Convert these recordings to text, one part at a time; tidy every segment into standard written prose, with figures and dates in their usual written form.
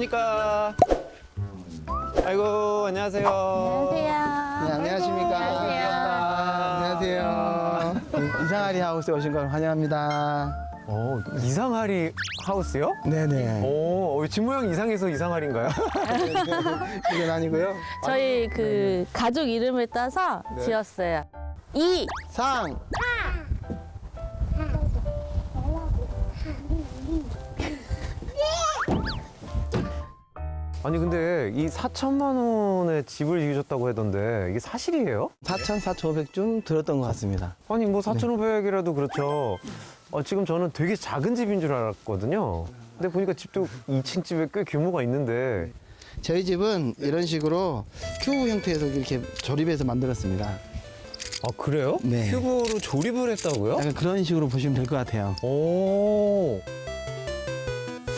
안녕하십니까. 아이고, 안녕하세요. 안녕하세요. 네, 안녕하십니까. 안녕하세요. 이상하리 하우스에 오신 걸 환영합니다. 이상하리 하우스요? 네네. 집 모양 이상해서 이상하리인가요? 이건 아니고요. 저희 그 가족 이름을 따서 지었어요. 이 상. 아니, 근데 이 4천만 원에 집을 지으셨다고 하던데 이게 사실이에요? 4천, 4,500쯤 들었던 것 같습니다. 아니, 뭐 4,500이라도 그렇죠. 지금 저는 되게 작은 집인 줄 알았거든요. 근데 보니까 집도 2층 집에 꽤 규모가 있는데. 저희 집은 이런 식으로 큐브 형태에서 이렇게 조립해서 만들었습니다. 아, 그래요? 네. 큐브로 조립을 했다고요? 약간 그런 식으로 보시면 될 것 같아요. 오.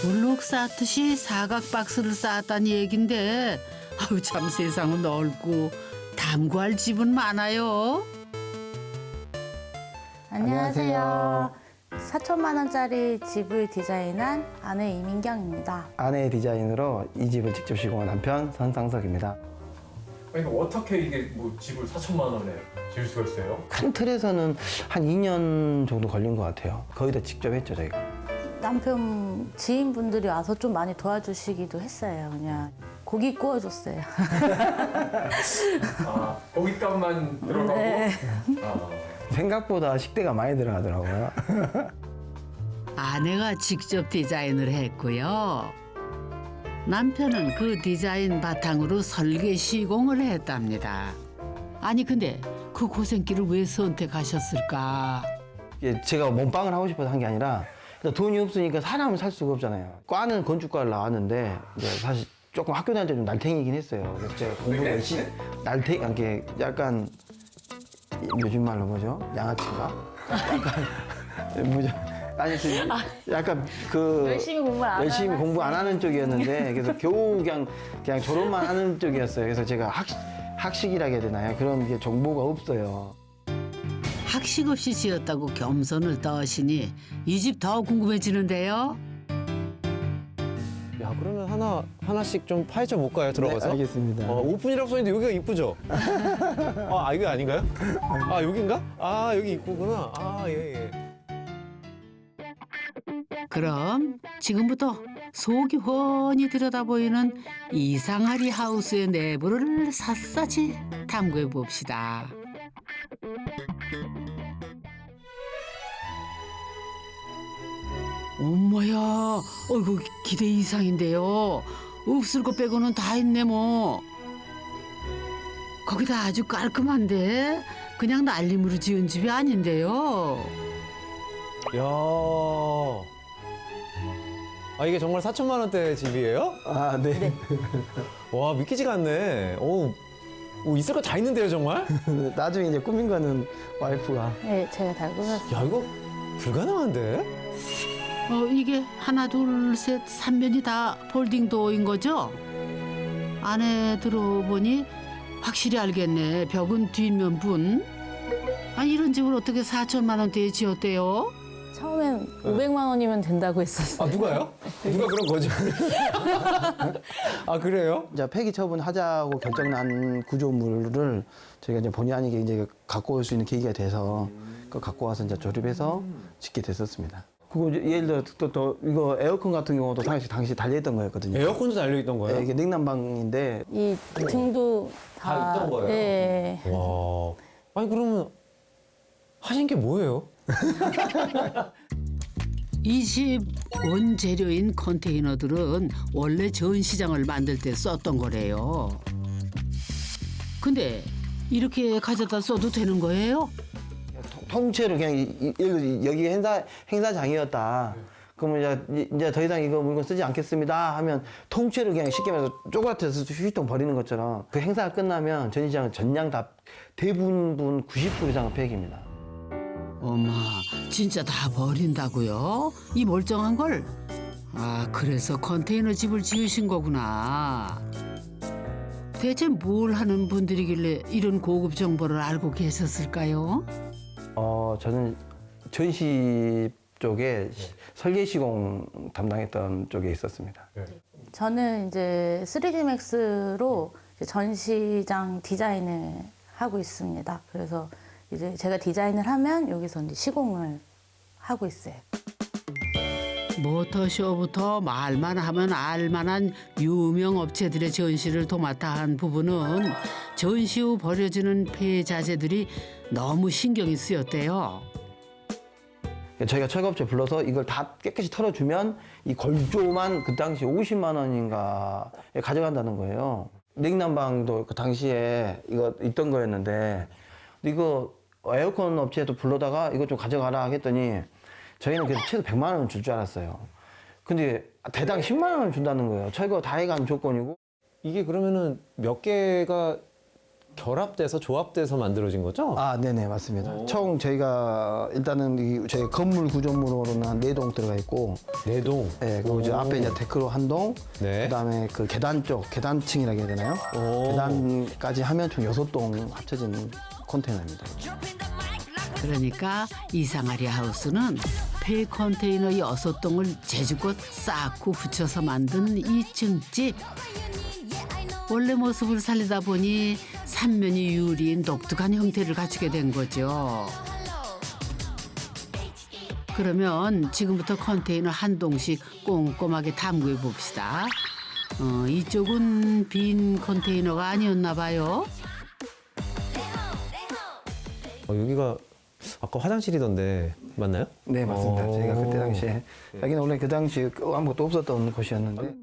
블록 쌓듯이 사각 박스를 쌓았다는 얘긴데 아유 참 세상은 넓고 탐구할 집은 많아요. 안녕하세요. 4천만 원짜리 집을 디자인한 아내 이민경입니다. 아내의 디자인으로 이 집을 직접 시공한 남편 선상석입니다. 아니, 어떻게 이게 뭐 집을 4천만 원에 지을 수가 있어요? 큰 틀에서는 한 2년 정도 걸린 것 같아요. 거의 다 직접 했죠, 저희가. 남편 지인분들이 와서 좀 많이 도와주시기도 했어요. 그냥 고기 구워줬어요. 아, 고깃값만 들어가고? 네. 아, 생각보다 식대가 많이 들어가더라고요. 아내가 직접 디자인을 했고요. 남편은 그 디자인 바탕으로 설계 시공을 했답니다. 아니 근데 그 고생길을 왜 선택하셨을까? 이게 제가 몸빵을 하고 싶어서 한 게 아니라 일단 돈이 없으니까 사람을 살 수가 없잖아요. 과는 건축과를 나왔는데 이제 사실 조금 학교 다닐 때 좀 날탱이긴 했어요. 그래서 제가 공부 열심히 이렇게 약간 요즘 말로 뭐죠? 양아치인가? 약간 뭐죠? 아니 약간 그 열심히 공부 안 열심히 하는 공부 안 하는 쪽이었는데 그래서 겨우 그냥 졸업만 하는 쪽이었어요. 그래서 제가 학식이라 해야 되나요? 그런 게 정보가 없어요. 학식 없이 지었다고 겸손을 떠시니 이 집 더 궁금해지는데요. 야, 그러면 하나씩 좀 파헤쳐 볼까요? 들어가서? 네, 알겠습니다. 오픈이라고 써있는데 여기가 이쁘죠? 이거 아닌가요? 아, 여긴가? 아, 여기 입구구나. 아, 예. 그럼 지금부터 속이 훤히 들여다보이는 이상하리 하우스의 내부를 샅샅이 탐구해 봅시다. 엄마야, 어이구 기대 이상인데요. 없을 것 빼고는 다 있네 뭐. 거기다 아주 깔끔한데 그냥 난림으로 지은 집이 아닌데요. 야. 이게 정말 4천만 원대 집이에요? 아, 네. 와, 믿기지가 않네. 있을 거 다 있는데요, 정말? 나중에 이제 꾸민 거는 와이프가. 네, 제가 다 꾸몄어요. 야, 이거 불가능한데? 이게 하나 둘 셋 3면이 다 폴딩 도어인 거죠? 안에 들어보니 확실히 알겠네. 벽은 뒷면 분. 이런 집을 어떻게 4천만 원대에 지었대요? 처음엔 500만 원이면 된다고 했었어요. 누가요? 누가 그런 거죠? 아, 그래요? 이제 폐기 처분하자고 결정난 구조물을 저희가 이제 본의 아니게 이제 갖고 올 수 있는 계기가 돼서 그거 갖고 와서 이제 조립해서 짓게 됐었습니다. 그거 이제 예를 들어 또 이거 에어컨 같은 경우도 당시 달려있던 거였거든요. 에어컨도 달려있던 거예요? 네, 이게 냉난방인데 이 등도 다 있던 거예요? 네. 와. 아니, 그러면 하신 게 뭐예요? 이 집 원재료인 컨테이너들은 원래 전시장을 만들 때 썼던 거래요. 근데 이렇게 가져다 써도 되는 거예요? 통째로 그냥 여기 행사장이었다. 그러면 이제 더 이상 이거 물건 쓰지 않겠습니다 하면 통째로 그냥 쉽게 말해서 쪼그라뜨려서 휴지통 버리는 것처럼 그 행사가 끝나면 전시장은 전량 다 대부분 90% 이상은 폐기입니다. 어마, 진짜 다 버린다고요? 이 멀쩡한 걸? 그래서 컨테이너 집을 지으신 거구나. 대체 뭘 하는 분들이길래 이런 고급 정보를 알고 계셨을까요? 저는 전시 쪽에 설계 시공 담당했던 쪽에 있었습니다. 저는 이제 3D 맥스로 전시장 디자인을 하고 있습니다. 그래서 이제 제가 디자인을 하면 여기서 이제 시공을 하고 있어요. 모터쇼부터 말만 하면 알만한 유명 업체들의 전시를 도맡아 한 부부는 전시 후 버려지는 폐자재들이 너무 신경이 쓰였대요. 저희가 철거업체 불러서 이걸 다 깨끗이 털어주면 이 걸조만 그 당시 50만 원인가에 가져간다는 거예요. 냉난방도 그 당시에 이거 있던 거였는데 이거 에어컨 업체에도 불러다가 이거 좀 가져가라 했더니 저희는 그래도 최소 100만 원 줄 줄 알았어요. 근데 대당 10만 원을 준다는 거예요. 철거 다 해가는 조건이고. 이게 그러면은 몇 개가 결합돼서 조합돼서 만들어진 거죠? 아, 네네, 맞습니다. 총 저희가 일단은 저희 건물 구조물로는 한 4동 들어가 있고, 4동. 네, 그리고 이제 앞에 이제 데크로 1동, 네. 그다음에 그 계단 쪽, 계단층이라고 해야 되나요? 오. 계단까지 하면 총 6동 합쳐진 컨테이너입니다. 그러니까 이상하리 하우스는 폐 컨테이너 6동을 제주껏 쌓고 붙여서 만든 2층 집. 원래 모습을 살리다 보니 삼면이 유리인 독특한 형태를 갖추게 된 거죠. 그러면 지금부터 컨테이너 한 동씩 꼼꼼하게 탐구해 봅시다. 이쪽은 빈 컨테이너가 아니었나 봐요. 여기가 아까 화장실이던데 맞나요? 네, 맞습니다. 오. 저희가 그때 당시에, 여기는 원래 그 당시에 아무것도 없었던 곳이었는데,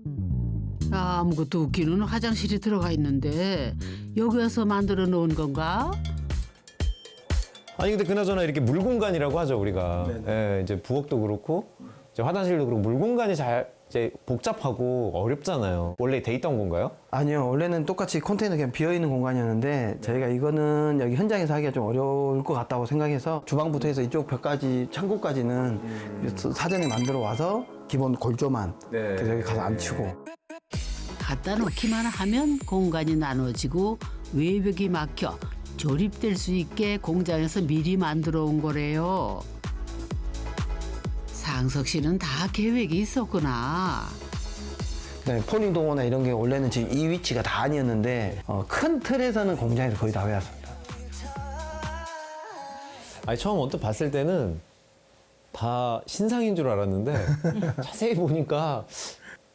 아무것도 웃기는 화장실이 들어가 있는데 여기 와서 만들어 놓은 건가? 아니 근데 그나저나 이렇게 물 공간이라고 하죠 우리가. 예, 이제 부엌도 그렇고 이제 화장실도 그렇고 물 공간이 잘 이제 복잡하고 어렵잖아요. 원래 돼 있던 건가요? 아니요, 원래는 똑같이 컨테이너 그냥 비어있는 공간이었는데, 저희가 이거는 여기 현장에서 하기가 좀 어려울 것 같다고 생각해서 주방부터 해서 이쪽 벽까지, 창고까지는 사전에 만들어 와서 기본 골조만 그래서 여기 가서 안 치고. 갖다 놓기만 하면 공간이 나눠지고 외벽이 막혀 조립될 수 있게 공장에서 미리 만들어 온 거래요. 상석 씨는 다 계획이 있었구나. 그다음에 폴링 동호나 이런 게 원래는 지금 이 위치가 다 아니었는데, 큰 틀에서는 공장에서 거의 다 해왔습니다. 아니 처음 언뜻 봤을 때는 다 신상인 줄 알았는데 자세히 보니까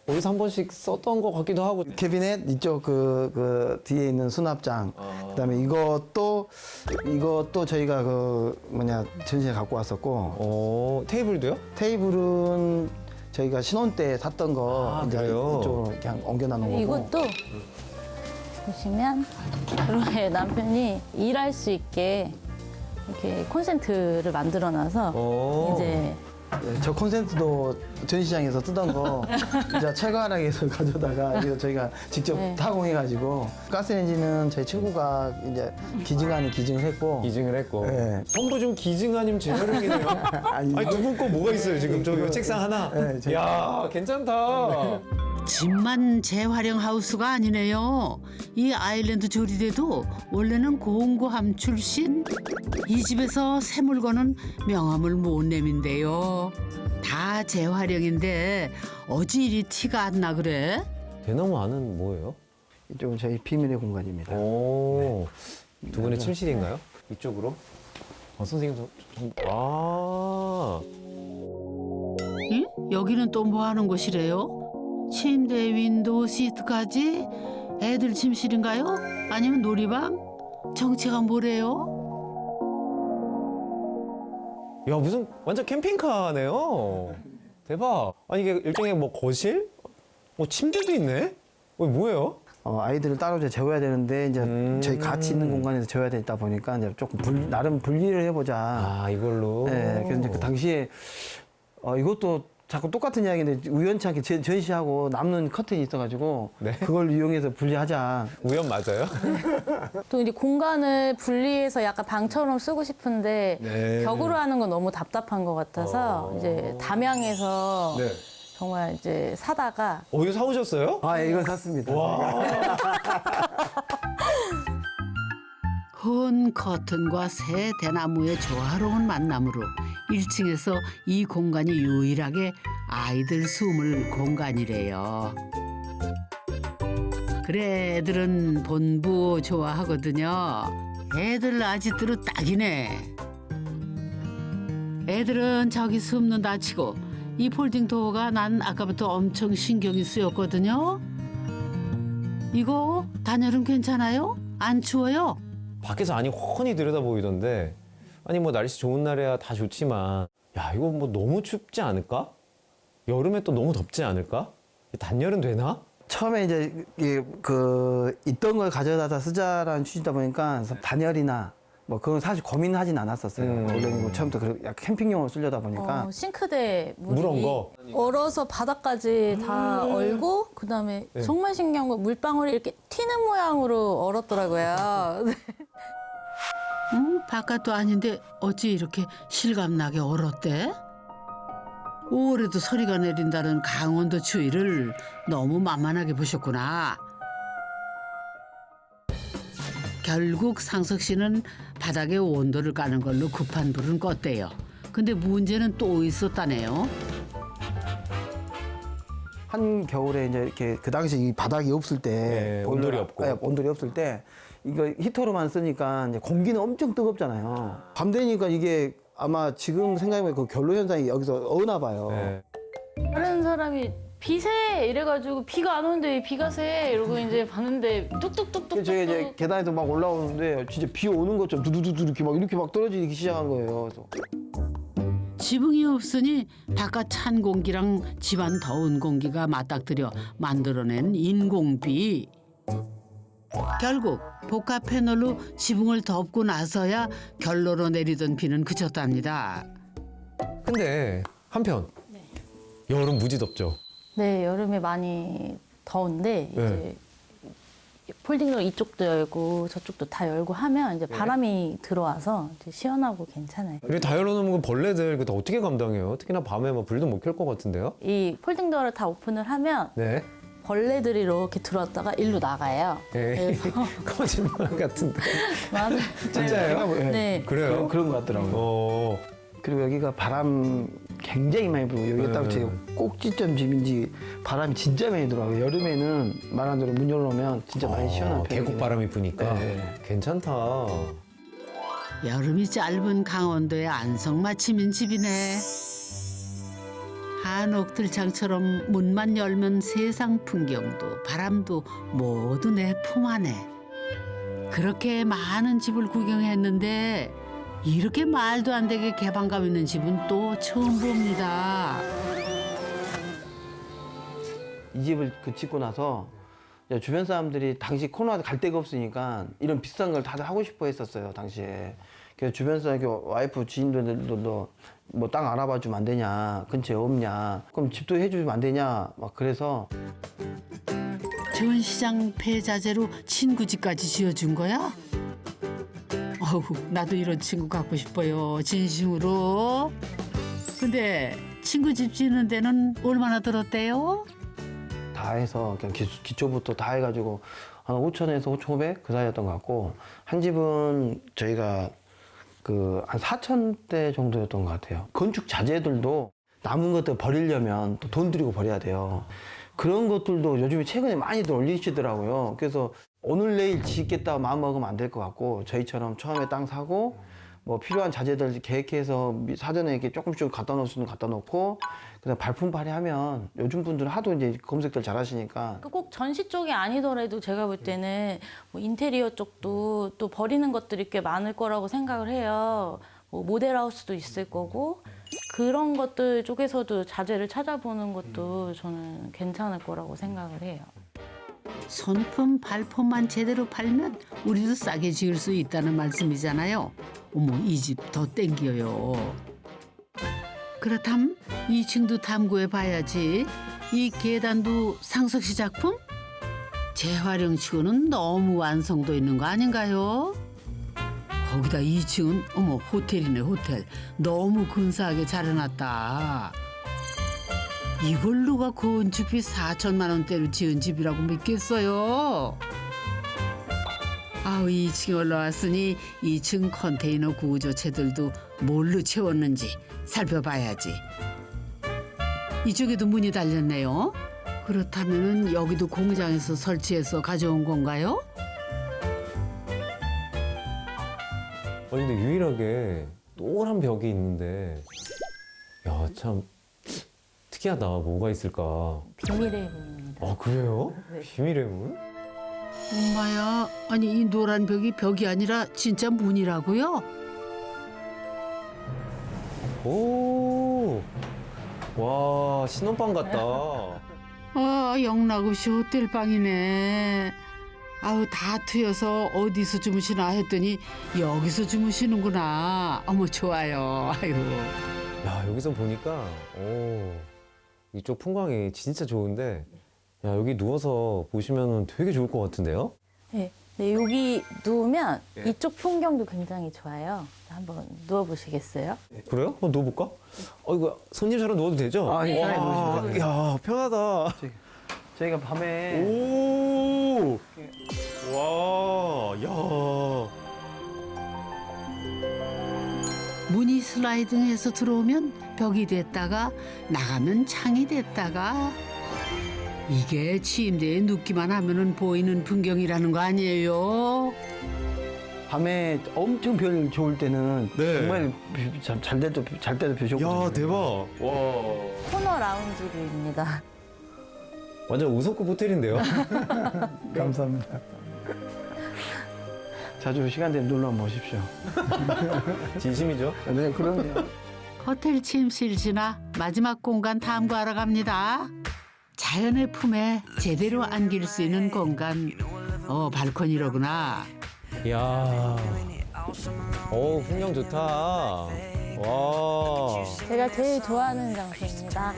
어디서 한 번씩 썼던 것 같기도 하고. 캐비넷 이쪽 그 뒤에 있는 수납장, 그다음에 이것도 저희가 전시회 갖고 왔었고, 테이블도요? 테이블은 저희가 신혼 때 샀던 거 이제 그래요? 이쪽으로 그냥 옮겨놔놓은 거고. 이것도 보시면 이렇게 남편이 일할 수 있게 이렇게 콘센트를 만들어놔서 이제 네, 저 콘센트도 전시장에서 쓰던 거 이제 철거하라고 가져다가 이거 저희가 직접 네. 타공해가지고, 가스레인지는 저희 친구가 이제 기증 아닌 기증을 했고, 기증을 했고. 네. 전부 좀 기증아님 재활용이네요. 아니 두 분 거 뭐가 있어요 지금 저기 책상 하나. 네, 저희- 야 괜찮다. 집만 재활용 하우스가 아니네요. 이 아일랜드 조리대도 원래는 공구함 출신. 이 집에서 새 물건은 명함을 못 내민대요. 다 재활용인데 어찌 이리 티가 안 나 그래? 대나무 안은 뭐예요? 이쪽은 저희 비밀의 공간입니다. 두 분의 침실인가요? 이쪽으로? 선생님 응? 여기는 또 뭐 하는 곳이래요? 침대, 윈도우, 시트까지? 애들 침실인가요? 아니면 놀이방? 정체가 뭐래요? 야 무슨 완전 캠핑카네요. 대박. 아니 이게 일종의 뭐 거실? 뭐 침대도 있네? 뭐예요? 아이들을 따로 이제 재워야 되는데, 이제 저희 같이 있는 공간에서 재워야 되다 보니까 이제 조금 나름 분리를 해보자. 아 이걸로. 네, 그래서 이제 그 당시에 이것도 자꾸 똑같은 이야기인데 우연치 않게 전시하고 남는 커튼이 있어가지고, 네. 그걸 이용해서 분리하자. 우연 맞아요? 또 이제 공간을 분리해서 약간 방처럼 쓰고 싶은데 네. 벽으로 하는 건 너무 답답한 것 같아서 이제 담양에서 네. 정말 이제 사다가 이거 사오셨어요? 아, 예, 이건 샀습니다. 헌 커튼과 새 대나무의 조화로운 만남으로 1층에서 이 공간이 유일하게 아이들 숨을 공간이래요. 그래 애들은 본부 좋아하거든요. 애들 아지트로 딱이네. 애들은 저기 숨는다 치고 이 폴딩 도어가 난 아까부터 엄청 신경이 쓰였거든요. 이거 단열은 괜찮아요? 안 추워요? 밖에서 아니 훤히 들여다 보이던데 아니 뭐 날씨 좋은 날에야 다 좋지만 야 이거 뭐 너무 춥지 않을까? 여름에 또 너무 덥지 않을까? 단열은 되나? 처음에 이제 있던 걸 가져다 쓰자라는 취지다 보니까 단열이나 뭐 그건 사실 고민하진 않았었어요. 원래는 뭐 처음부터 약간 캠핑용으로 쓰려다 보니까 싱크대 물이 물온 거? 얼어서 바닥까지 다 얼고 그다음에 정말 신기한 건 물방울이 이렇게 튀는 모양으로 얼었더라고요. 바깥도 아닌데 어찌 이렇게 실감나게 얼었대? 5월에도 서리가 내린다는 강원도 추위를 너무 만만하게 보셨구나. 결국 상석 씨는 바닥에 온도를 까는 걸로 급한 불은 껐대요. 근데 문제는 또 있었다네요. 한 겨울에 이제 이렇게 그 당시 이 바닥이 없을 때 네, 온돌이 없고. 네, 온돌이 없을 때 이거 히터로만 쓰니까 이제 공기는 엄청 뜨겁잖아요. 밤 되니까 이게 아마 지금 생각해보면 그 결로 현상이 여기서 어나 봐요. 네. 다른 사람이 비세 이래가지고 비가 안 오는데 왜 비가 새 이러고 이제 봤는데 뚝뚝뚝뚝. 제가 이제 계단에서 막 올라오는데 진짜 비 오는 것처럼 두두두두 이렇게 막 떨어지기 시작한 거예요. 그래서 지붕이 없으니 바깥 찬 공기랑 집안 더운 공기가 맞닥뜨려 만들어낸 인공비. 결국 복합 패널로 지붕을 덮고 나서야 결로로 내리던 비는 그쳤답니다. 근데 한편 여름 무지 덥죠? 네, 여름에 많이 더운데 이제 폴딩도 이쪽도 열고 저쪽도 다 열고 하면 이제 바람이 들어와서 이제 시원하고 괜찮아요. 그리고 다 열어놓으면 그 벌레들 그거 어떻게 감당해요? 특히나 밤에 막 불도 못 켤 것 같은데요? 이 폴딩 도어를 다 오픈을 하면 네. 벌레들이 이렇게 들어왔다가 일로 나가요. 에이, 그래서 거짓말 같은데. 맞아요. 진짜예요? 네. 그래요? 그런 것 같더라고요. 어. 그리고 여기가 바람 굉장히 많이 불고 여기 딱 제 꼭지점 집인지 바람이 진짜 많이 들어와요. 여름에는 말한 대로 문 열어놓으면 진짜 많이 시원한 편이에요. 계곡 바람이 부니까 네. 괜찮다. 여름이 짧은 강원도의 안성맞춤인 집이네. 한옥들창처럼 문만 열면 세상 풍경도 바람도 모두 내 품 안에. 그렇게 많은 집을 구경했는데 이렇게 말도 안 되게 개방감 있는 집은 또 처음 봅니다. 이 집을 짓고 나서 이제 주변 사람들이 당시 코로나 갈 데가 없으니까 이런 비싼 걸 다들 하고 싶어 했었어요, 당시에. 그래서 주변 사람, 와이프 지인들도 뭐 땅 알아봐 주면 안 되냐, 근처에 없냐, 그럼 집도 해주면 안 되냐, 막 그래서 전시장 폐자재로 친구 집까지 지어준 거야? 어우, 나도 이런 친구 갖고 싶어요, 진심으로. 근데 친구 집 짓는 데는 얼마나 들었대요? 다 해서 그냥 기초부터 다 해가지고 한 5천에서 5,500 그 사이였던 것 같고, 한 집은 저희가 한 4,000대 정도였던 것 같아요. 건축 자재들도 남은 것들 버리려면 또 돈 들이고 버려야 돼요. 그런 것들도 요즘에 최근에 많이들 올리시더라고요. 그래서 오늘 내일 짓겠다 마음 먹으면 안 될 것 같고, 저희처럼 처음에 땅 사고 뭐 필요한 자재들 계획해서 사전에 이렇게 조금씩 갖다 놓을 수 있는 갖다 놓고, 그다음 발품 발휘하면 요즘 분들은 하도 이제 검색들 잘 하시니까. 꼭 전시 쪽이 아니더라도 제가 볼 때는 뭐 인테리어 쪽도 또 버리는 것들이 꽤 많을 거라고 생각을 해요. 뭐 모델하우스도 있을 거고 그런 것들 쪽에서도 자재를 찾아보는 것도 저는 괜찮을 거라고 생각을 해요. 손품 발품만 제대로 팔면 우리도 싸게 지을 수 있다는 말씀이잖아요. 어머, 이 집 더 땡겨요. 그렇담 2층도 탐구해 봐야지. 이 계단도 상석 씨 작품? 재활용치고는 너무 완성도 있는 거 아닌가요? 거기다 2층은 어머, 호텔이네, 호텔. 너무 근사하게 잘 해놨다. 이걸 누가 건축비 4천만 원대로 지은 집이라고 믿겠어요? 아우, 2층에 올라왔으니 2층 컨테이너 구조체들도 뭘로 채웠는지 살펴봐야지. 이쪽에도 문이 달렸네요. 그렇다면 여기도 공장에서 설치해서 가져온 건가요? 아니 근데 유일하게 노란 벽이 있는데 야 참 특이하다. 뭐가 있을까? 비밀의 문입니다. 아 그래요? 네. 비밀의 문? 엄마야, 아니 이 노란 벽이 아니라 진짜 문이라고요? 오, 와 신혼방 같다. 아, 영락없이 호텔방이네. 아우 다 트여서 어디서 주무시나 했더니 여기서 주무시는구나. 어머 좋아요. 아유. 야 여기서 보니까 오 이쪽 풍광이 진짜 좋은데 야 여기 누워서 보시면 되게 좋을 것 같은데요? 네, 네, 여기 누우면 예. 이쪽 풍경도 굉장히 좋아요. 한번 누워보시겠어요? 그래요? 한번 누워볼까? 이거 손님처럼 누워도 되죠? 아, 예, 편하게 와, 누우시면 돼요. 야 편하다. 저희가 밤에 오, 와, 야. 문이 슬라이딩해서 들어오면 벽이 됐다가 나가면 창이 됐다가 이게 침대에 눕기만 하면은 보이는 풍경이라는 거 아니에요? 밤에 엄청 별 좋을 때는 네. 정말 잘 때도 별 좋거든요. 야 대박. 와. 코너 라운지입니다. 완전 5성급 호텔인데요? 감사합니다. 자주 시간 되면 놀러 한번 오십시오. 진심이죠? 네, 그럼요. 호텔 침실 지나 마지막 공간 탐구하러 갑니다. 자연의 품에 제대로 안길 수 있는 공간. 발코니로구나. 이야. 풍경 좋다. 와. 제가 제일 좋아하는 장소입니다.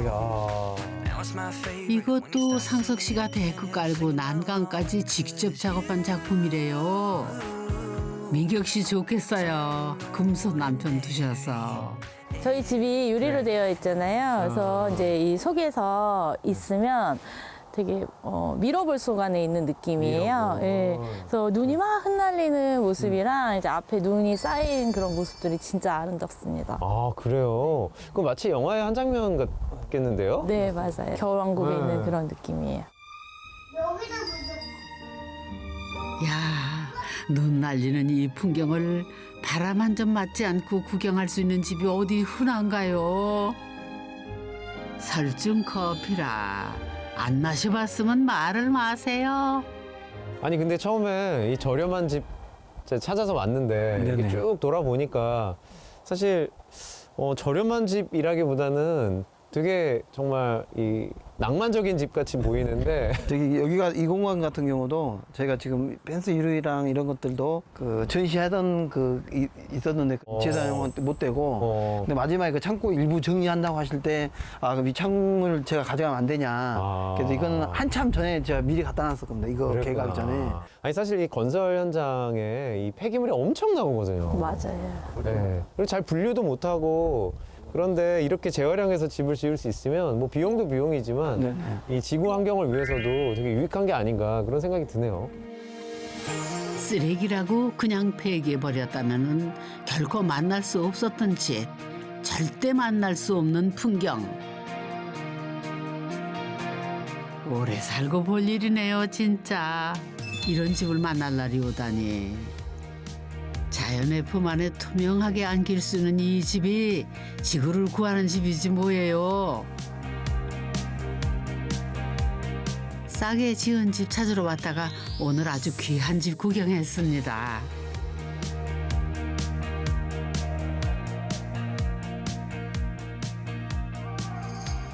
야. 이것도 상석 씨가 데크 깔고 난간까지 직접 작업한 작품이래요. 민경 씨 좋겠어요. 금손 남편 두셔서. 저희 집이 유리로 되어 있잖아요. 그래서 이제 이 속에서 있으면 되게 밀어볼 속 안에 있는 느낌이에요. 예. 그래서 눈이 막 흩날리는 모습이랑 이제 앞에 눈이 쌓인 그런 모습들이 진짜 아름답습니다. 아 그래요? 그 마치 영화의 한 장면 같겠는데요? 네, 맞아요. 겨울왕국에 네. 있는 그런 느낌이에요. 야, 눈 날리는 이 풍경을 바람 한 점 맞지 않고 구경할 수 있는 집이 어디 흔한가요? 설중 커피라 안 마셔봤으면 말을 마세요. 아니 근데 처음에 이 저렴한 집 제가 찾아서 왔는데 이렇게 네네. 쭉 돌아보니까 사실 저렴한 집이라기보다는 되게 정말 이 낭만적인 집 같이 보이는데 여기가 이 공간 같은 경우도 저희가 지금 펜스 유리랑 이런 것들도 그 전시하던 있었는데 재사용은 못 되고 근데 마지막에 그 창고 일부 정리한다고 하실 때 그럼 이 창문을 제가 가져가면 안 되냐. 그래서 이거는 한참 전에 제가 미리 갖다 놨을 겁니다. 이거 그랬구나. 개가하기 전에. 아니 사실 이 건설 현장에 이 폐기물이 엄청 나오거든요. 맞아요. 네. 그리고 잘 분류도 못하고 그런데 이렇게 재활용해서 집을 지을 수 있으면 뭐 비용도 비용이지만 네네. 이 지구 환경을 위해서도 되게 유익한 게 아닌가 그런 생각이 드네요. 쓰레기라고 그냥 폐기해버렸다면은 결코 만날 수 없었던 집, 절대 만날 수 없는 풍경. 오래 살고 볼 일이네요, 진짜. 이런 집을 만날 날이 오다니. 자연의 품 안에 투명하게 안길 수 있는 이 집이 지구를 구하는 집이지 뭐예요. 싸게 지은 집 찾으러 왔다가 오늘 아주 귀한 집 구경했습니다.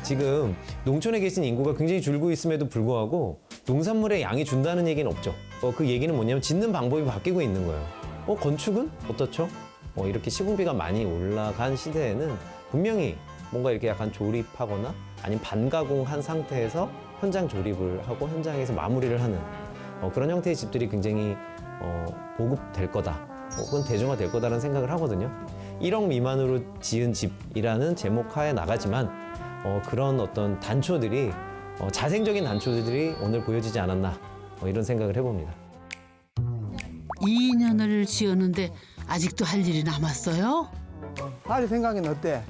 지금 농촌에 계신 인구가 굉장히 줄고 있음에도 불구하고 농산물의 양이 준다는 얘기는 없죠. 그 얘기는 뭐냐면 짓는 방법이 바뀌고 있는 거예요. 건축은 어떻죠? 이렇게 시공비가 많이 올라간 시대에는 분명히 뭔가 이렇게 약간 조립하거나 아니면 반가공한 상태에서 현장 조립을 하고 현장에서 마무리를 하는 그런 형태의 집들이 굉장히 보급될 거다 혹은 대중화될 거다라는 생각을 하거든요. 1억 미만으로 지은 집이라는 제목 하에 나가지만 그런 어떤 단초들이 자생적인 단초들이 오늘 보여지지 않았나 이런 생각을 해봅니다. 2년을 지었는데 아직도 할 일이 남았어요? 하리 생각은 어때?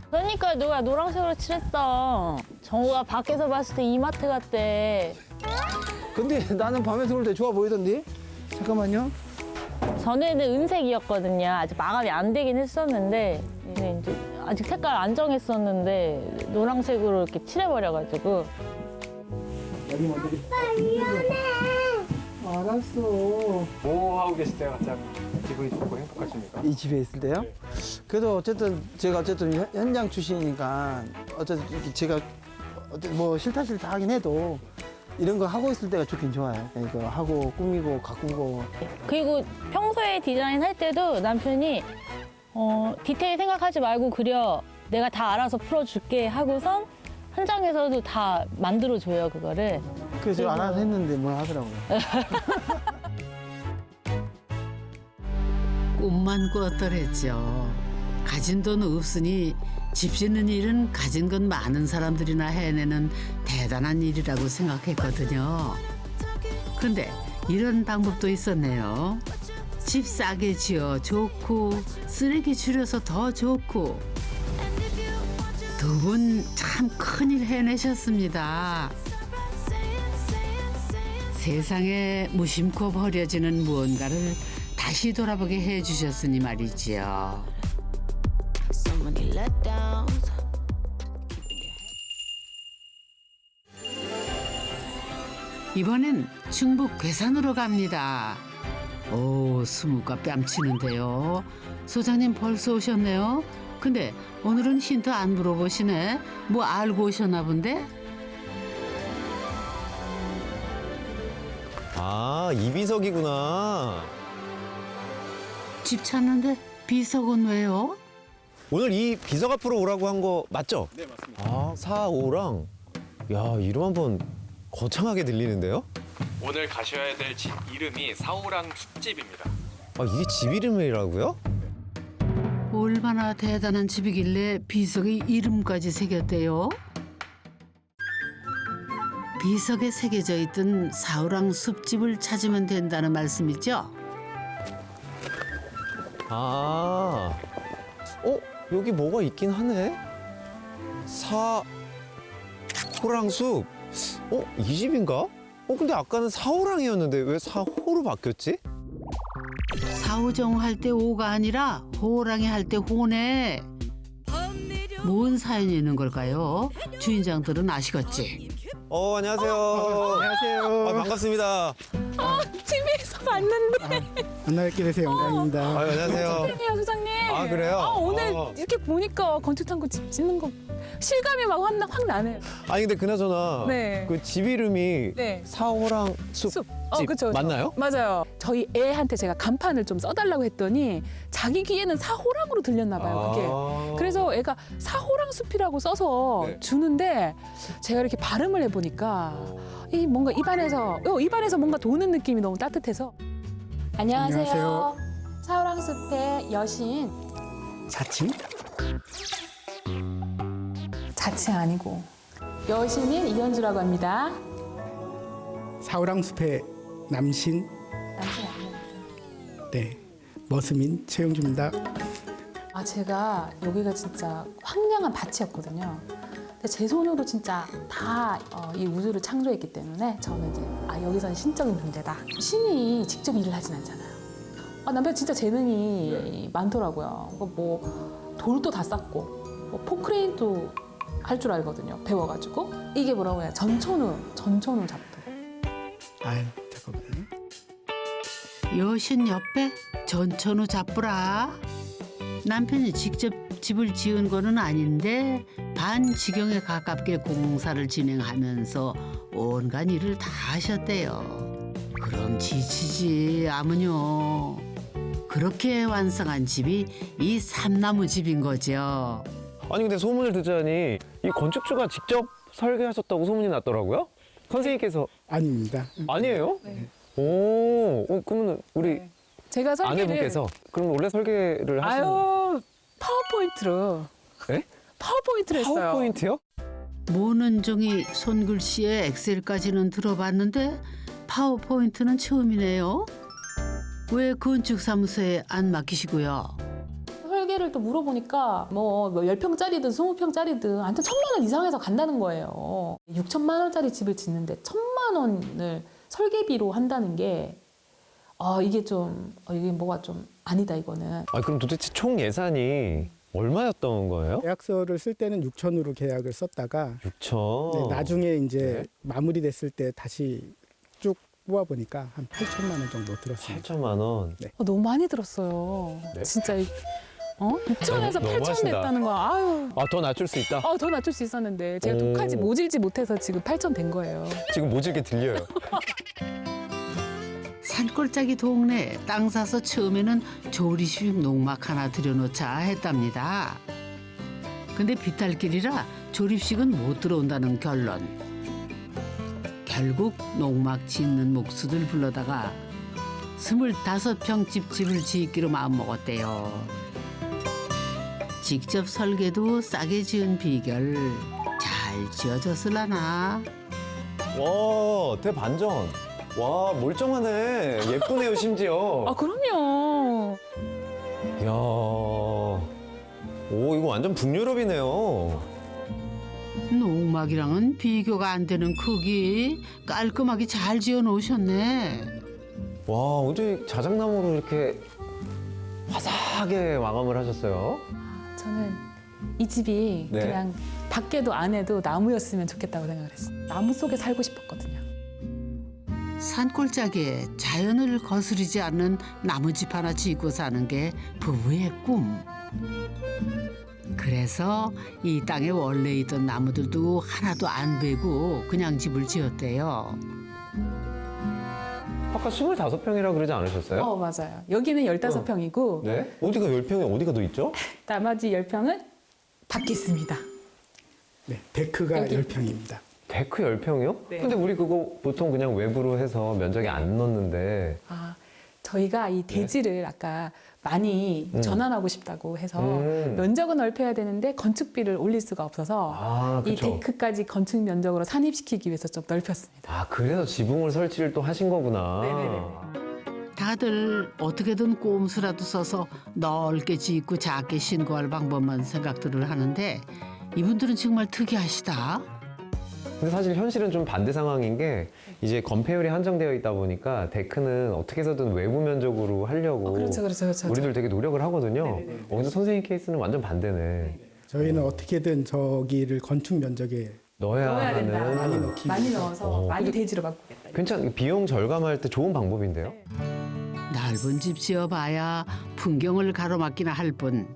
그러니까 누가 노란색으로 칠했어. 정우가 밖에서 봤을 때 이마트 같대. 근데 나는 밤에 들어올 때 좋아 보이던데? 잠깐만요. 전에는 은색이었거든요. 아직 마감이 안 되긴 했었는데 이제 아직 색깔 안 정했었는데 노란색으로 이렇게 칠해버려가지고. 알았어. 뭐 하고 계실 때 가장 기분이 좋고 행복하십니까? 이 집에 있을 때요? 그래도 어쨌든 제가 현장 출신이니까 어쨌든 이렇게 제가 뭐 싫다 하긴 해도 이런 거 하고 있을 때가 좋긴 좋아요. 그러니까 하고 꾸미고 가꾸고. 그리고 평소에 디자인 할 때도 남편이 디테일 생각하지 말고 그려. 내가 다 알아서 풀어줄게 하고선 현장에서도 다 만들어줘요, 그거를. 그래서 제가 알아서 했는데 뭘 하더라고요. 꿈만 꿨더랬죠. 가진 돈 없으니 집 짓는 일은 가진 건 많은 사람들이나 해내는 대단한 일이라고 생각했거든요. 근데 이런 방법도 있었네요. 집 싸게 지어 좋고 쓰레기 줄여서 더 좋고 두 분 참 큰일 해내셨습니다. 세상에 무심코 버려지는 무언가를 다시 돌아보게 해주셨으니 말이지요. So many letdowns. 이번엔 충북 괴산으로 갑니다. 오, 수묵과 뺨치는데요. 소장님 벌써 오셨네요. 근데 오늘은 힌트 안 물어보시네. 뭐 알고 오셨나 본데? 아, 이비석이구나. 집 찾는데 비석은 왜요? 오늘 이 비석 앞으로 오라고 한 거 맞죠? 네, 맞습니다. 아, 4, 5랑. 야, 이름 한번 거창하게 들리는데요? 오늘 가셔야 될 집 이름이 사오랑 숲집입니다. 아, 이게 집 이름이라고요? 얼마나 대단한 집이길래 비석에 이름까지 새겼대요? 비석에 새겨져 있던 사우랑 숲집을 찾으면 된다는 말씀이죠? 아, 여기 뭐가 있긴 하네. 호랑숲. 이 집인가? 근데 아까는 사호랑이었는데 왜 사호로 바뀌었지? 사오정 할 때 오가 아니라 호랑이 할 때 호네. 뭔 사연이 있는 걸까요? 주인장들은 아시겠지? 안녕하세요. 안녕하세요. 반갑습니다. TV에서 봤는데. 만나뵙게 돼서 영광입니다. 안녕하세요. 안녕하세요, 소장님. 아, 그래요? 오늘 이렇게 보니까 건축탐구 집 짓는 거 실감이 막 확 나네요. 아니, 근데 그나저나 네. 그 집 이름이 네. 사호랑 숲집 그쵸. 맞나요? 맞아요. 저희 애한테 제가 간판을 좀 써달라고 했더니 자기 귀에는 사호랑으로 들렸나 봐요, 그게. 그래서 애가 사호랑 숲이라고 써서 네. 주는데 제가 이렇게 발음을 해보니까 이 뭔가 입안에서 뭔가 도는 느낌이 너무 따뜻해서. 안녕하세요. 사호랑 숲의 여신. 자칭? 자칭 아니고 여신인 이현주라고 합니다. 사우랑 숲의 남신, 남친 아니에요. 네, 머스민 최영주입니다. 제가 여기가 진짜 황량한 밭이었거든요. 근데 제 손으로 진짜 다 이 우주를 창조했기 때문에 저는 이제 여기서는 신적인 존재다. 신이 직접 일을 하진 않잖아요. 남편 진짜 재능이 많더라고요. 뭐 돌도 다 쌓고 뭐 포크레인도 할 줄 알거든요. 배워가지고 이게 뭐라고 해야 전천후 잡도. 아유, 잠깐만요. 여신 옆에 전천후 잡부라. 남편이 직접 집을 지은 거는 아닌데 반지경에 가깝게 공사를 진행하면서 온갖 일을 다 하셨대요. 그럼 지치지 아무뇨. 그렇게 완성한 집이 이 삼나무 집인 거죠. 아니, 근데 소문을 듣자니 이 건축주가 직접 설계하셨다고 소문이 났더라고요? 선생님께서. 아닙니다. 아니에요? 네. 그러면 우리 제가 설계를 아내분께서 그럼 원래 설계를 하시는 파워포인트로. 네? 파워포인트를 했어요. 파워포인트요? 모는 종이 손글씨에 엑셀까지는 들어봤는데 파워포인트는 처음이네요. 왜 건축사무소에 안 맡기시고요? 가격대를 또 물어보니까 뭐 10평짜리든 20평짜리든 아무튼 1,000만 원 이상에서 간다는 거예요. 6천만 원짜리 집을 짓는데 1,000만 원을 설계비로 한다는 게 이게 좀 이게 뭐가 좀 아니다 이거는. 아, 그럼 도대체 총 예산이 얼마였던 거예요? 계약서를 쓸 때는 6천으로 계약을 썼다가 6천. 나중에 이제 네. 마무리됐을 때 다시 쭉 뽑아보니까 한 8천만 원 정도 들었습니다. 8천만 원. 네. 너무 많이 들었어요. 네? 진짜 6천에서 너무 8천 하신다. 냈다는 거야. 아유. 아, 더 낮출 수 있다. 더 낮출 수 있었는데 제가 오. 독하지 모질지 못해서 지금 8천 된 거예요. 지금 모질게 들려요. 산골짜기 동네에 땅 사서 처음에는 조리식 농막 하나 들여놓자 했답니다. 근데 비탈길이라 조립식은 못 들어온다는 결론. 결국 농막 짓는 목수들 불러다가 25평 집을 짓기로 마음먹었대요. 직접 설계도 싸게 지은 비결 잘 지어졌을라나? 와, 대반전. 와, 멀쩡하네. 예쁘네요, 심지어. 그럼요. 이야. 오, 이거 완전 북유럽이네요. 농막이랑은 비교가 안 되는 크기 깔끔하게 잘 지어 놓으셨네. 와, 어제 자작나무로 이렇게 화사하게 마감을 하셨어요? 저는 이 집이 네. 그냥 밖에도 안에도 나무였으면 좋겠다고 생각을 했어요. 나무 속에 살고 싶었거든요. 산골짜기에 자연을 거스르지 않는 나무집 하나 짓고 사는 게 부부의 꿈. 그래서 이 땅에 원래 있던 나무들도 하나도 안 베고 그냥 집을 지었대요. 아까 25평이라고 그러지 않으셨어요? 맞아요. 여기는 15평이고 네? 어디가 10평에 어디가 더 있죠? 나머지 10평은 밖에 있습니다. 네, 데크가 여기. 10평입니다. 데크 10평이요? 네. 근데 우리 그거 보통 그냥 외부로 해서 면적이 안 넣는데. 저희가 이 대지를 아까 많이 전환하고 싶다고 해서 음. 면적은 넓혀야 되는데 건축비를 올릴 수가 없어서 아, 이 그쵸. 데크까지 건축 면적으로 산입시키기 위해서 좀 넓혔습니다. 아, 그래서 지붕을 설치를 또 하신 거구나. 네네네. 다들 어떻게든 꼼수라도 써서 넓게 짓고 작게 신고할 방법만 생각들을 하는데 이분들은 정말 특이하시다. 근데 사실 현실은 좀 반대 상황인 게 이제 건폐율이 한정되어 있다 보니까 데크는 어떻게 해서든 외부 면적으로 하려고 그렇죠. 우리들 되게 노력을 하거든요. 네네네. 근데 선생님 케이스는 완전 반대네. 저희는 어떻게든 저기를 건축 면적에 넣어야 된다. 하는. 많이 넣기 많이 위해서. 넣어서 많이 대지로 바꾸겠다. 괜찮, 비용 절감할 때 좋은 방법인데요. 넓은 집 지어봐야 풍경을 가로막기나 할 뿐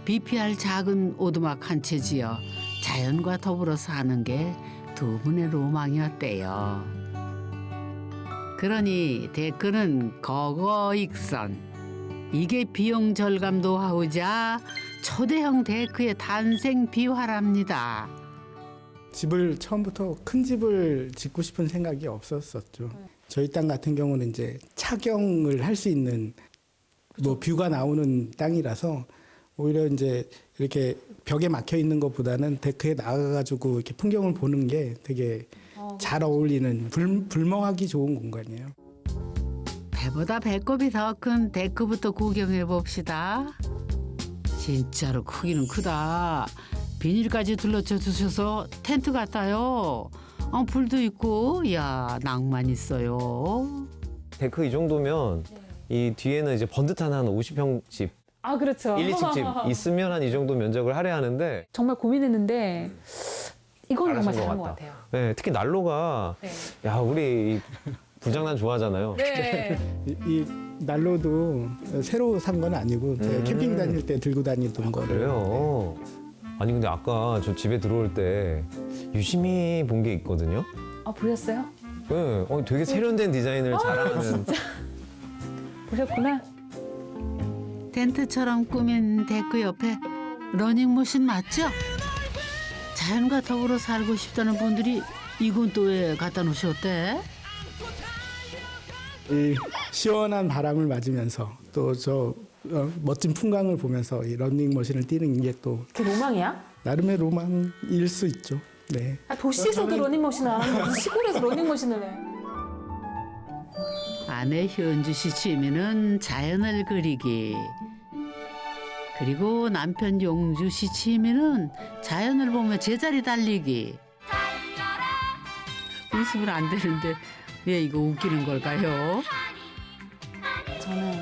비피할 작은 오두막 한 채 지어 자연과 더불어 사는 게 두 분의 로망이었대요. 그러니 데크는 거거익선. 이게 비용 절감 노하우자 초대형 데크의 탄생 비화랍니다. 집을 처음부터 큰 집을 짓고 싶은 생각이 없었었죠. 저희 땅 같은 경우는 이제 차경을 할 수 있는 뭐 뷰가 나오는 땅이라서 오히려 이제 이렇게 벽에 막혀 있는 것보다는 데크에 나가가지고 이렇게 풍경을 보는 게 되게 잘 어울리는 불멍하기 좋은 공간이에요. 배보다 배꼽이 더 큰 데크부터 구경해 봅시다. 진짜로 크기는 크다. 비닐까지 둘러쳐 주셔서 텐트 같아요. 불도 있고, 야 낭만 있어요. 데크 이 정도면 이 뒤에는 이제 번듯한 한 50평 집, 그렇죠. 1, 2층 집 있으면 한 이 정도 면적을 할애하는데 정말 고민했는데 이건 정말 잘하신 것 잘한 것 같다. 같아요. 네, 특히 난로가 네. 야, 우리 이 불장난 좋아하잖아요. 네. 이 난로도 새로 산 건 아니고 제가 캠핑 다닐 때 들고 다니던 거를. 그래요. 아니 근데 아까 저 집에 들어올 때 유심히 본 게 있거든요. 보셨어요? 네, 되게 세련된 디자인을 자랑하는. 보셨구나. 텐트처럼 꾸민 데크 옆에 러닝머신 맞죠? 자연과 더불어 살고 싶다는 분들이 이건 또 왜 갖다 놓으셨대? 이 시원한 바람을 맞으면서 또 저 멋진 풍광을 보면서 이 런닝머신을 뛰는 게 또 그게 로망이야? 나름의 로망일 수 있죠. 네. 도시에서도 러닝머신 안 하는 시골에서 러닝머신을 해. 아내 현주 씨 취미는 자연을 그리기. 그리고 남편 용주 씨 취미는 자연을 보며 제자리 달리기. 웃으면 안 되는데 왜 이거 웃기는 걸까요? 저는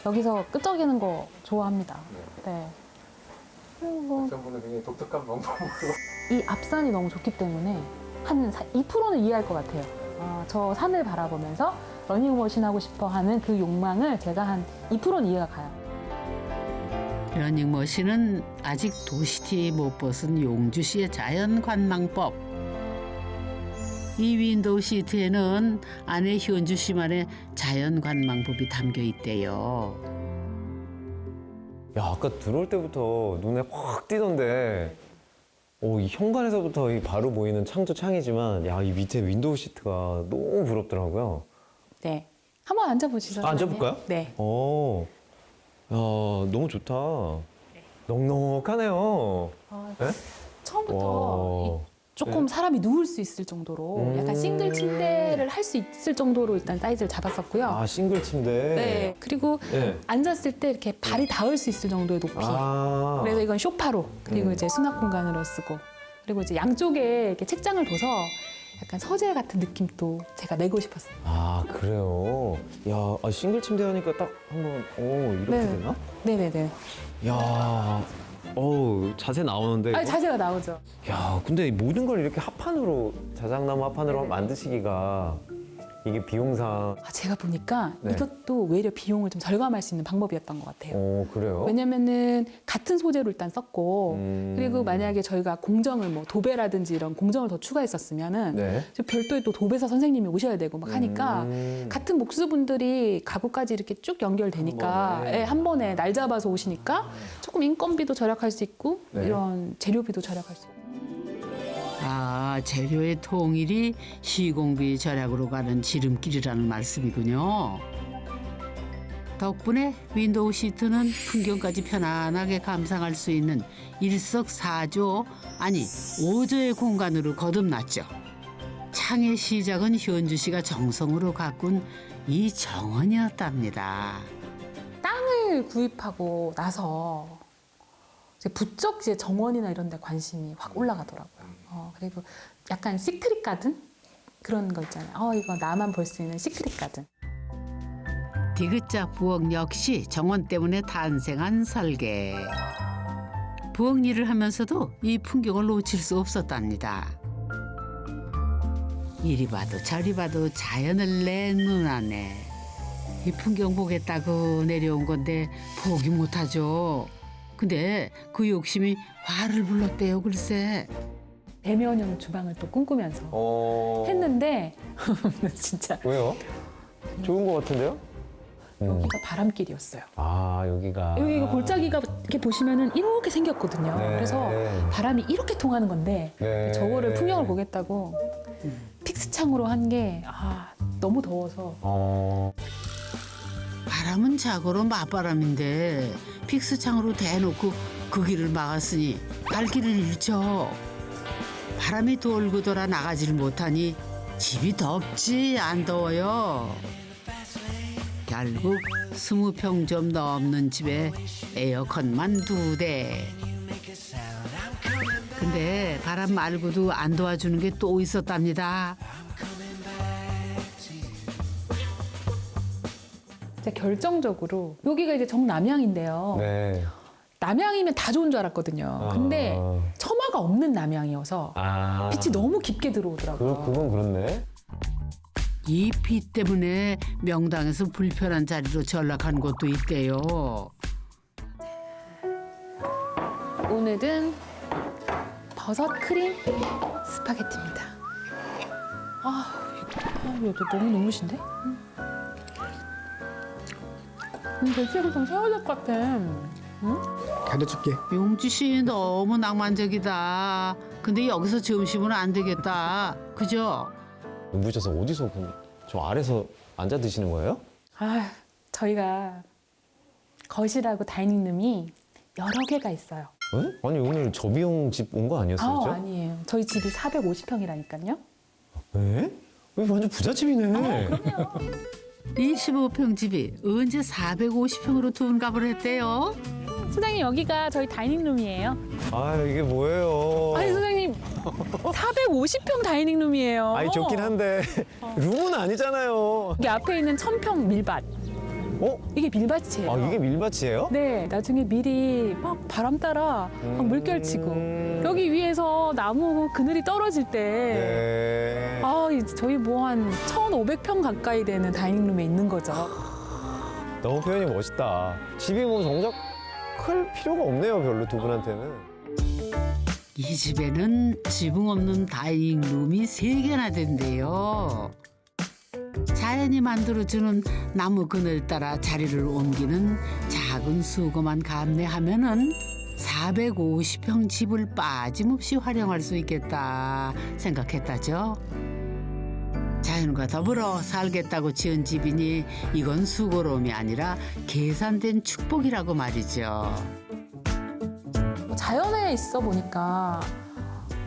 여기서 끄적이는 거 좋아합니다. 네. 그리고 어떤 분은 굉장히 독특한 방법으로. 이 앞산이 너무 좋기 때문에 한 2%는 이해할 것 같아요. 저 산을 바라보면서 러닝머신 하고 싶어 하는 그 욕망을 제가 한 2%는 이해가 가요. 러닝머신은 아직 도시티에 못 벗은 용주 씨의 자연 관망법. 이 윈도우 시트에는 아내 현주 씨만의 자연 관망법이 담겨 있대요. 야, 아까 들어올 때부터 눈에 확 띄던데, 이 현관에서부터 이 바로 보이는 창도 창이지만, 야, 이 밑에 윈도우 시트가 너무 부럽더라고요. 네. 한번 앉아보시죠. 앉아볼까요? 네. 야, 너무 좋다. 넉넉하네요. 네? 처음부터 와. 조금 사람이 누울 수 있을 정도로 약간 싱글 침대를 할 수 있을 정도로 일단 사이즈를 잡았었고요. 아, 싱글 침대. 네. 그리고 네. 앉았을 때 이렇게 발이 닿을 수 있을 정도의 높이. 아. 그래서 이건 쇼파로 그리고 이제 수납 공간으로 쓰고 그리고 이제 양쪽에 이렇게 책장을 둬서 약간 서재 같은 느낌도 제가 내고 싶었어요. 아, 그래요? 야, 싱글 침대 하니까 딱 한번, 이렇게 네. 되나? 네네네. 야, 자세 나오는데. 이거? 자세가 나오죠. 야, 근데 이 모든 걸 이렇게 합판으로, 자작나무 합판으로 만드시기가 이게 비용상. 제가 보니까 네. 이것도 오히려 비용을 좀 절감할 수 있는 방법이었던 것 같아요. 그래요? 왜냐면은 같은 소재로 일단 썼고 음. 그리고 만약에 저희가 공정을 뭐 도배라든지 이런 공정을 더 추가했었으면은 네. 저 별도의 또 도배사 선생님이 오셔야 되고 막 하니까 같은 목수분들이 가구까지 이렇게 쭉 연결되니까 한 번에 날 잡아서 오시니까 조금 인건비도 절약할 수 있고 네. 이런 재료비도 절약할 수 있고. 아, 재료의 통일이 시공비 절약으로 가는 지름길이라는 말씀이군요. 덕분에 윈도우 시트는 풍경까지 편안하게 감상할 수 있는 일석사조, 아니 5조의 공간으로 거듭났죠. 창의 시작은 현주 씨가 정성으로 가꾼 이 정원이었답니다. 땅을 구입하고 나서 이제 부쩍 이제 정원이나 이런 데 관심이 확 올라가더라고요. 그리고 약간 시크릿 가든? 그런 거 있잖아요. 이거 나만 볼 수 있는 시크릿 가든. 디귿자 부엌 역시 정원 때문에 탄생한 설계. 부엌 일을 하면서도 이 풍경을 놓칠 수 없었답니다. 이리 봐도 저리 봐도 자연을 내 눈 안에. 이 풍경 보겠다고 내려온 건데 포기 못하죠. 근데 그 욕심이 화를 불렀대요, 글쎄. 대면형 주방을 또 꿈꾸면서 했는데 진짜 왜요? 좋은 것 같은데요? 여기가 바람길이었어요. 여기가. 여기가 골짜기가 이렇게 보시면은 이렇게 생겼거든요. 네. 그래서 바람이 이렇게 통하는 건데 네. 저거를 풍경을 보겠다고 픽스 창으로 한 게 너무 더워서 바람은 자고로 맞바람인데 픽스창으로 대놓고 그 길을 막았으니 갈 길을 잃죠. 바람이 돌고 돌아 나가지를 못하니 집이 덥지 안 더워요. 결국 20평 좀 넘는 집에 에어컨만 2대. 근데 바람 말고도 안 도와주는 게 또 있었답니다. 결정적으로 여기가 이제 정남향인데요. 네. 남향이면 다 좋은 줄 알았거든요. 근데 처마가 없는 남향이어서 빛이 너무 깊게 들어오더라고요. 그건 그렇네. 이 비 때문에 명당에서 불편한 자리로 전락한 곳도 있대요. 오늘은 버섯 크림 스파게티입니다. 이거 너무 눈부신데? 대체로좀 세워야 될 것 같아. 가르쳐줄게. 용주 씨 너무 낭만적이다. 근데 여기서 점심은 안 되겠다. 그죠? 눈부셔서 어디서 저 아래서 앉아 드시는 거예요? 저희가 거실하고 다이닝룸이 여러 개가 있어요. 네? 아니 오늘 저비용 집 온 거 아니었어요? 아니에요. 저희 집이 450평이라니까요. 네? 여기 완전 부잣집이네. 25평 집이 언제 450평으로 둔갑을 했대요? 소장님 여기가 저희 다이닝룸이에요. 아 이게 뭐예요? 아니 소장님 450평 다이닝룸이에요. 아니 좋긴 한데 룸은 아니잖아요. 여기 앞에 있는 1000평 밀밭. 어? 이게 밀밭이에요. 아 이게 밀밭이에요? 네, 나중에 밀이 막 바람 따라 막 물결치고 여기 위에서 나무 그늘이 떨어질 때 네. 아, 저희 뭐 한 1,500평 가까이 되는 다이닝룸에 있는 거죠. 너무 표현이 멋있다. 집이 뭐 정작 클 필요가 없네요, 별로 두 분한테는. 이 집에는 지붕 없는 다이닝룸이 3개나 된대요. 자연이 만들어주는 나무 그늘 따라 자리를 옮기는 작은 수고만 감내하면은 450평 집을 빠짐없이 활용할 수 있겠다 생각했다죠. 자연과 더불어 살겠다고 지은 집이니 이건 수고로움이 아니라 계산된 축복이라고 말이죠. 자연에 있어 보니까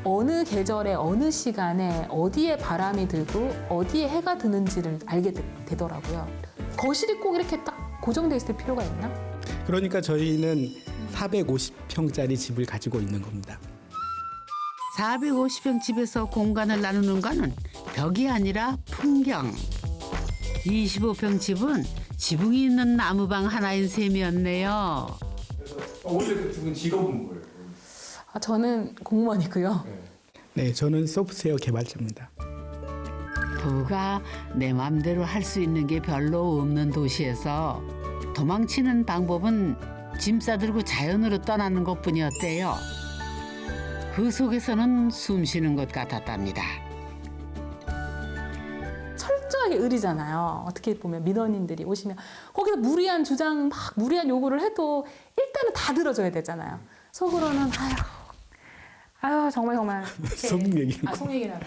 어느 계절에 어느 시간에 어디에 바람이 들고 어디에 해가 드는지를 알게 되더라고요. 거실이 꼭 이렇게 딱 고정돼 있을 필요가 있나? 그러니까 저희는 450평짜리 집을 가지고 있는 겁니다. 450평 집에서 공간을 나누는 거는 벽이 아니라 풍경. 25평 집은 지붕이 있는 나무방 하나인 셈이었네요. 원래 그 두 분 직업은 뭐예요? 아, 저는 공무원이고요. 네, 저는 소프트웨어 개발자입니다. 부가 내 맘대로 할 수 있는 게 별로 없는 도시에서 도망치는 방법은 짐 싸들고 자연으로 떠나는 것뿐이었대요. 그 속에서는 숨 쉬는 것 같았답니다. 철저하게 의리잖아요. 어떻게 보면 민원인들이 오시면 거기서 무리한 주장, 막 무리한 요구를 해도 일단은 다 들어줘야 되잖아요. 속으로는 아유 정말 속 얘기는 아, 속 얘기는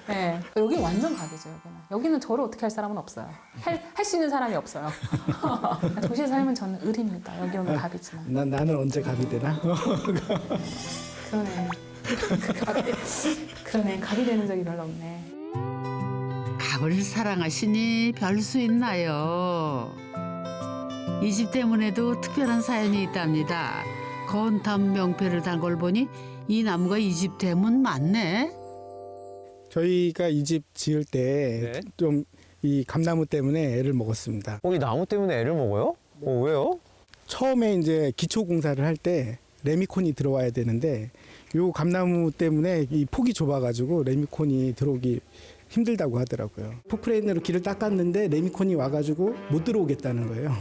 네, 여기 완전 갑이죠. 여기는 저를 어떻게 할 사람은 없어요. 할 수 있는 사람이 없어요. 도시에 살면 저는 을입니다. 여기 오면 갑이지만. 나는 언제 갑이 되나? 그러네. 갑이 되는 적이 별로 없네. 갑을 사랑하시니 별 수 있나요? 이 집 때문에도 특별한 사연이 있답니다. 건담 명패를 단 걸 보니 이 나무가 이 집 대문 맞네? 저희가 이 집 지을 때 좀 이 감나무 때문에 애를 먹었습니다. 이 나무 때문에 애를 먹어요? 왜요? 처음에 이제 기초 공사를 할 때 레미콘이 들어와야 되는데 요 감나무 때문에 이 폭이 좁아가지고 레미콘이 들어오기 힘들다고 하더라고요. 포크레인으로 길을 닦았는데 레미콘이 와가지고 못 들어오겠다는 거예요.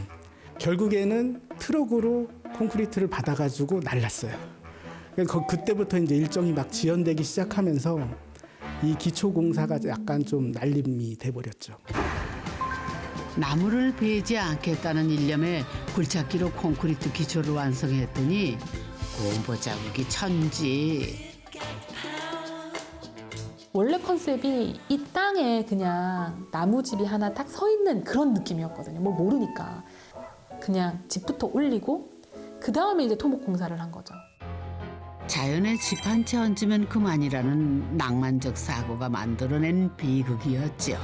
결국에는 트럭으로 콘크리트를 받아가지고 날랐어요. 그때부터 이제 일정이 막 지연되기 시작하면서 이 기초 공사가 약간 좀 날림이 돼버렸죠. 나무를 베지 않겠다는 일념에 굴착기로 콘크리트 기초를 완성했더니 공보 자국이 천지. 원래 컨셉이 이 땅에 그냥 나무집이 하나 딱 서 있는 그런 느낌이었거든요. 뭐 모르니까. 그냥 집부터 올리고 그 다음에 이제 토목 공사를 한 거죠. 자연에 집 한 채 얹으면 그만이라는 낭만적 사고가 만들어낸 비극이었죠.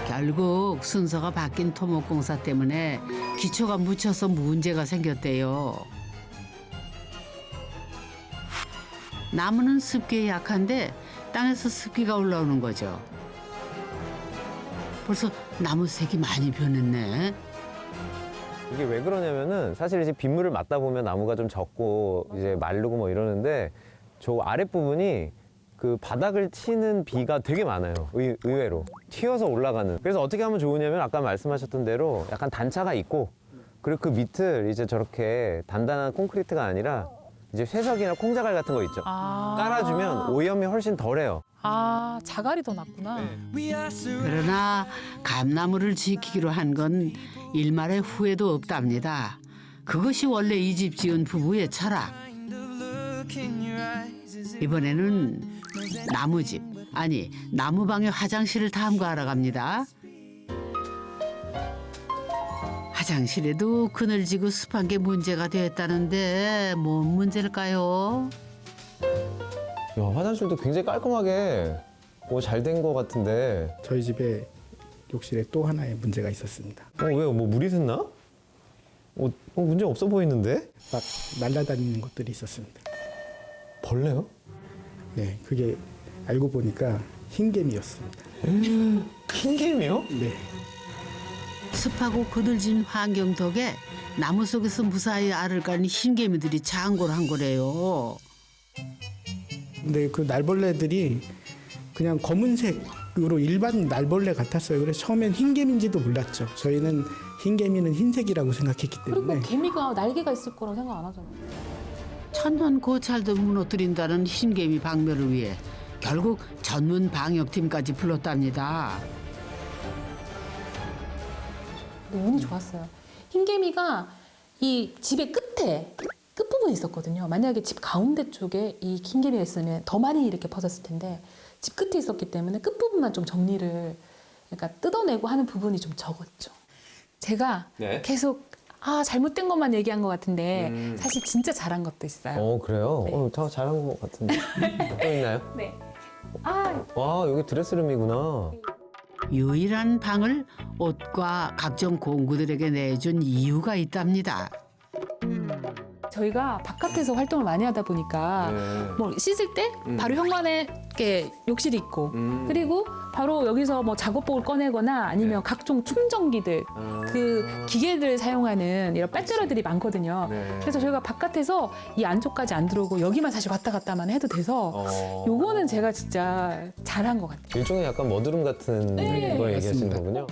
결국 순서가 바뀐 토목공사 때문에 기초가 묻혀서 문제가 생겼대요. 나무는 습기에 약한데 땅에서 습기가 올라오는 거죠. 벌써 나무 색이 많이 변했네. 이게 왜 그러냐면은 사실 이제 빗물을 맞다 보면 나무가 좀 젖고 이제 마르고 뭐 이러는데 저 아랫부분이 그 바닥을 치는 비가 되게 많아요. 의외로 튀어서 올라가는. 그래서 어떻게 하면 좋으냐면 아까 말씀하셨던 대로 약간 단차가 있고 그리고 그 밑을 이제 저렇게 단단한 콘크리트가 아니라 이제 쇠석이나 콩자갈 같은 거 있죠. 깔아주면 오염이 훨씬 덜해요. 아, 자갈이 더 낫구나. 그러나 감나무를 지키기로 한 건 일말의 후회도 없답니다. 그것이 원래 이 집 지은 부부의 철학. 이번에는 나무집, 아니 나무방의 화장실을 탐구하러 갑니다. 화장실에도 그늘지고 습한 게 문제가 됐다는데 뭔 문제일까요? 야, 화장실도 굉장히 깔끔하게 잘 된 것 같은데. 저희 집에 욕실에 또 하나의 문제가 있었습니다. 왜요? 뭐 물이 샜나? 문제 없어 보이는데? 막 날아다니는 것들이 있었습니다. 벌레요? 네, 그게 알고 보니까 흰개미였습니다. 흰개미요? 네. 습하고 거들진 환경 덕에 나무 속에서 무사히 알을 깐 흰개미들이 창궐 한 거래요. 근데 그 날벌레들이 그냥 검은색으로 일반 날벌레 같았어요. 그래서 처음엔 흰개미인지도 몰랐죠. 저희는 흰개미는 흰색이라고 생각했기 그리고 때문에. 개미가 날개가 있을 거라고 생각 안 하잖아요. 천만 고찰도 무너뜨린다는 흰개미 박멸을 위해 결국 전문 방역팀까지 불렀답니다. 근데 운이 좋았어요. 흰개미가 이 집의 끝부분에 있었거든요. 만약에 집 가운데 쪽에 이 흰개미가 있으면 더 많이 이렇게 퍼졌을 텐데 집 끝에 있었기 때문에 끝부분만 좀 정리를 그러니까 뜯어내고 하는 부분이 좀 적었죠. 제가 네. 계속 잘못된 것만 얘기한 것 같은데 사실 진짜 잘한 것도 있어요. 그래요? 네. 다 잘한 것 같은데. 또 있나요? 네. 와, 여기 드레스룸이구나. 유일한 방을 옷과 각종 공구들에게 내준 이유가 있답니다. 저희가 바깥에서 활동을 많이 하다 보니까 네. 뭐 씻을 때 바로 현관에 이렇게 욕실이 있고 그리고 바로 여기서 뭐 작업복을 꺼내거나 아니면 각종 충전기들 그 기계들 사용하는 이런 배터리들이 많거든요. 그래서 저희가 바깥에서 이 안쪽까지 안 들어오고 여기만 사실 왔다 갔다만 해도 돼서 요거는 제가 진짜 잘한 것 같아요. 일종의 약간 머드룸 같은 걸 얘기하시는 거군요.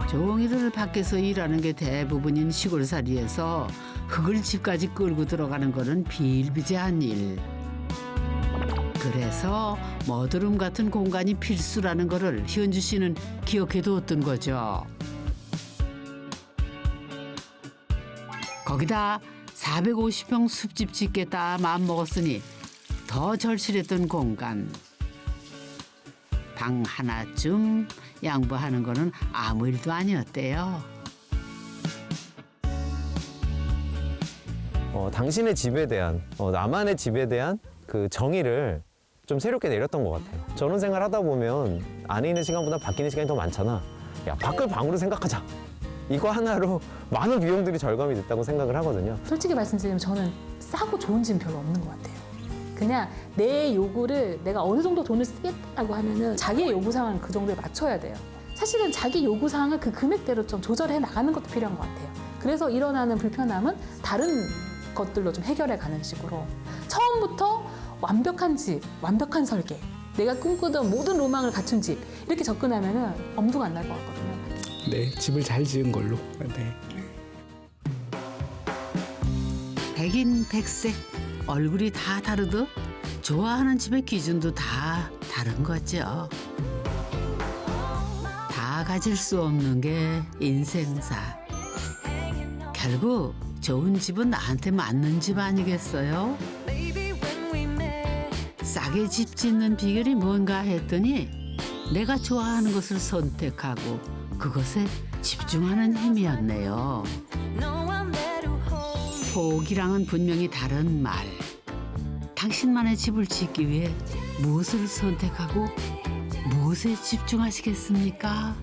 종일을 밖에서 일하는 게 대부분인 시골살이에서 흙을 집까지 끌고 들어가는 거는 비일비재한 일. 그래서 머드룸 같은 공간이 필수라는 거를 현주 씨는 기억해두었던 거죠. 거기다 450평 숲집 짓겠다 마음먹었으니 더 절실했던 공간. 방 하나쯤 양보하는 거는 아무 일도 아니었대요. 당신의 집에 대한, 나만의 집에 대한 그 정의를 좀 새롭게 내렸던 것 같아요. 저런 생활 하다 보면 안에 있는 시간보다 밖에 있는 시간이 더 많잖아. 야, 밖을 방으로 생각하자. 이거 하나로 많은 비용들이 절감이 됐다고 생각을 하거든요. 솔직히 말씀드리면 저는 싸고 좋은 집은 별로 없는 것 같아요. 그냥 내 요구를 내가 어느 정도 돈을 쓰겠다고 하면은 자기의 요구사항은 그 정도에 맞춰야 돼요. 사실은 자기 요구사항을 그 금액대로 좀 조절해 나가는 것도 필요한 것 같아요. 그래서 일어나는 불편함은 다른 것들로 좀 해결해 가는 식으로 처음부터 완벽한 집, 완벽한 설계, 내가 꿈꾸던 모든 로망을 갖춘 집 이렇게 접근하면은 엄두가 안 날 것 같거든요. 네, 집을 잘 지은 걸로. 네. 백인 백색 얼굴이 다 다르듯 좋아하는 집의 기준도 다 다른 거죠. 다 가질 수 없는 게 인생사. 결국 좋은 집은 나한테 맞는 집 아니겠어요? 싸게 집 짓는 비결이 뭔가 했더니 내가 좋아하는 것을 선택하고 그것에 집중하는 힘이었네요. 포기랑은 분명히 다른 말. 당신만의 집을 짓기 위해 무엇을 선택하고 무엇에 집중하시겠습니까?